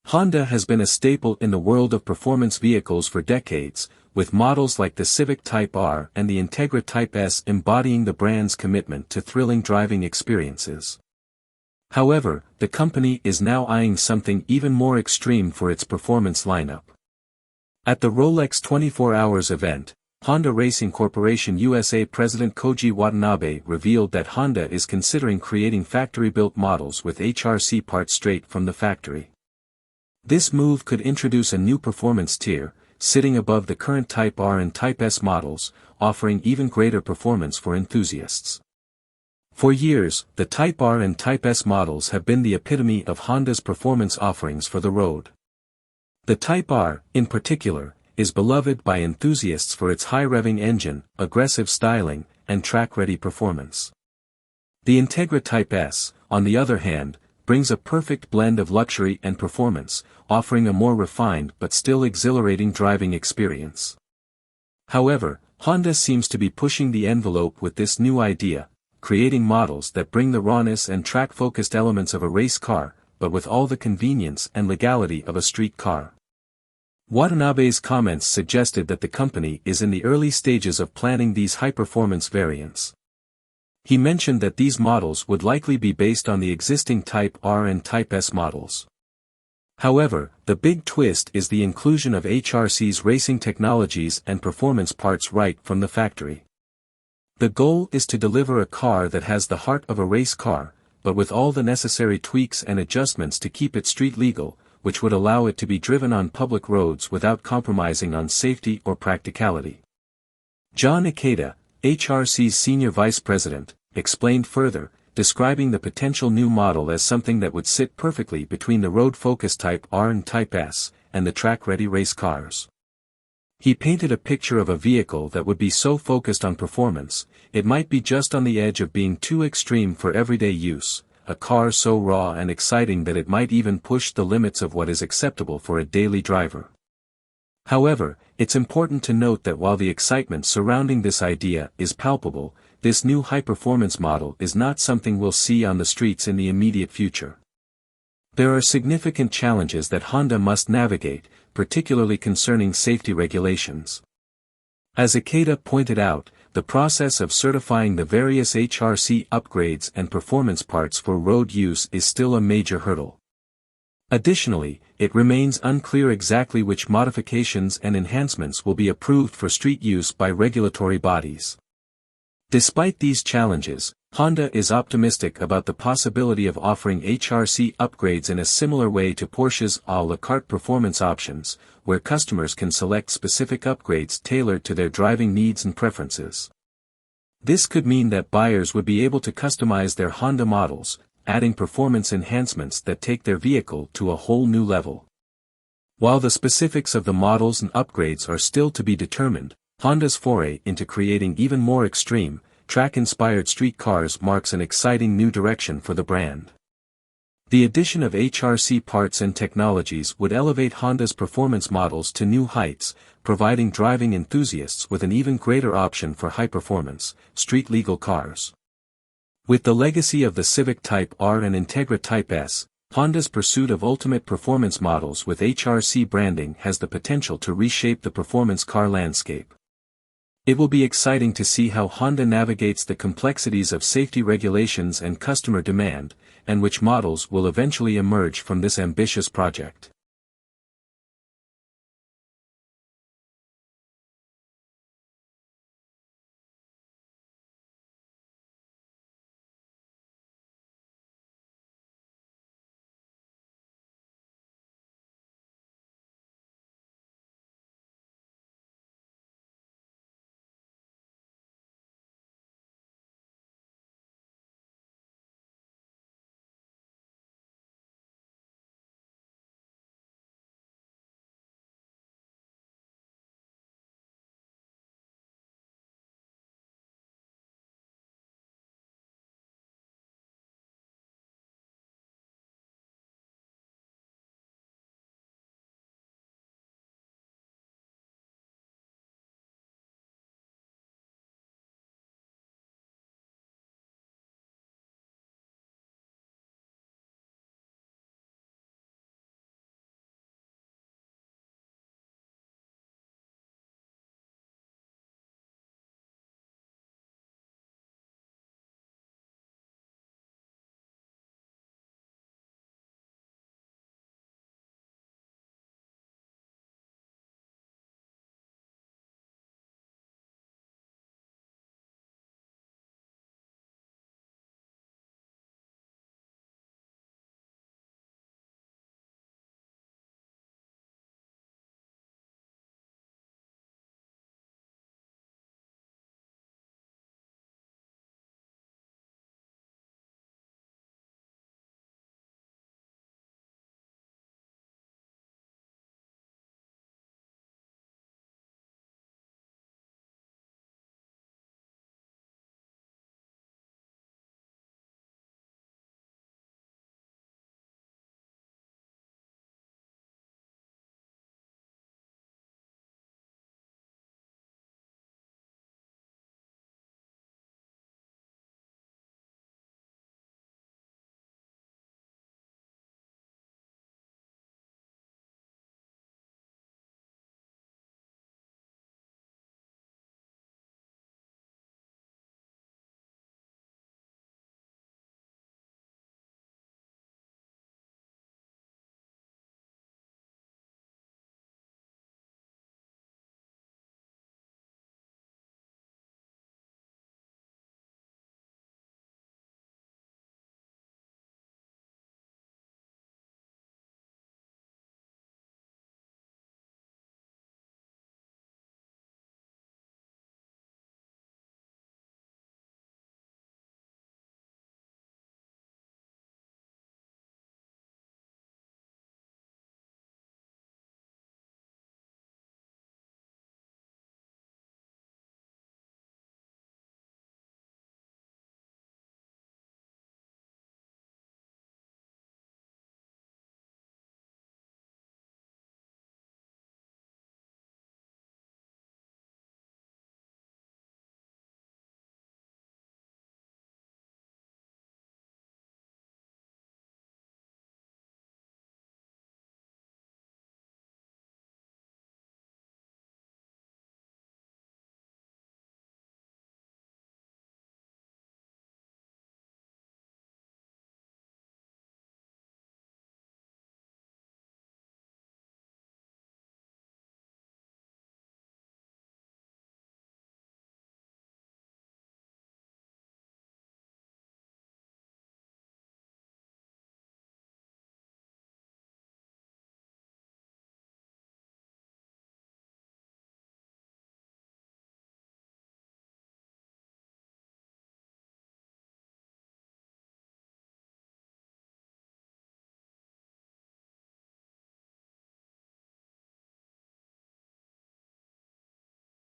Honda has been a staple in the world of performance vehicles for decades, with models like the Civic Type R and the Integra Type S embodying the brand's commitment to thrilling driving experiences. However, the company is now eyeing something even more extreme for its performance lineup. At the Rolex 24 Hours event, Honda Racing Corporation USA President Koji Watanabe revealed that Honda is considering creating factory-built models with HRC parts straight from the factory. This move could introduce a new performance tier, sitting above the current Type R and Type S models, offering even greater performance for enthusiasts. For years, the Type R and Type S models have been the epitome of Honda's performance offerings for the road. The Type R, in particular, is beloved by enthusiasts for its high-revving engine, aggressive styling, and track-ready performance. The Integra Type S, on the other hand, brings a perfect blend of luxury and performance, offering a more refined but still exhilarating driving experience. However, Honda seems to be pushing the envelope with this new idea, creating models that bring the rawness and track-focused elements of a race car, but with all the convenience and legality of a street car. Watanabe's comments suggested that the company is in the early stages of planning these high-performance variants. He mentioned that these models would likely be based on the existing Type R and Type S models. However, the big twist is the inclusion of HRC's racing technologies and performance parts right from the factory. The goal is to deliver a car that has the heart of a race car, but with all the necessary tweaks and adjustments to keep it street legal, which would allow it to be driven on public roads without compromising on safety or practicality. John Ikeda, HRC's senior vice president, explained further, describing the potential new model as something that would sit perfectly between the road-focused Type R and Type S, and the track-ready race cars. He painted a picture of a vehicle that would be so focused on performance, it might be just on the edge of being too extreme for everyday use, a car so raw and exciting that it might even push the limits of what is acceptable for a daily driver. However, it's important to note that while the excitement surrounding this idea is palpable, this new high-performance model is not something we'll see on the streets in the immediate future. There are significant challenges that Honda must navigate, particularly concerning safety regulations. As Ikeda pointed out, the process of certifying the various HRC upgrades and performance parts for road use is still a major hurdle. Additionally, it remains unclear exactly which modifications and enhancements will be approved for street use by regulatory bodies. Despite these challenges, Honda is optimistic about the possibility of offering HRC upgrades in a similar way to Porsche's à la carte performance options, where customers can select specific upgrades tailored to their driving needs and preferences. This could mean that buyers would be able to customize their Honda models, adding performance enhancements that take their vehicle to a whole new level. While the specifics of the models and upgrades are still to be determined, Honda's foray into creating even more extreme, track-inspired street cars marks an exciting new direction for the brand. The addition of HRC parts and technologies would elevate Honda's performance models to new heights, providing driving enthusiasts with an even greater option for high-performance, street-legal cars. With the legacy of the Civic Type R and Integra Type S, Honda's pursuit of ultimate performance models with HRC branding has the potential to reshape the performance car landscape. It will be exciting to see how Honda navigates the complexities of safety regulations and customer demand, and which models will eventually emerge from this ambitious project.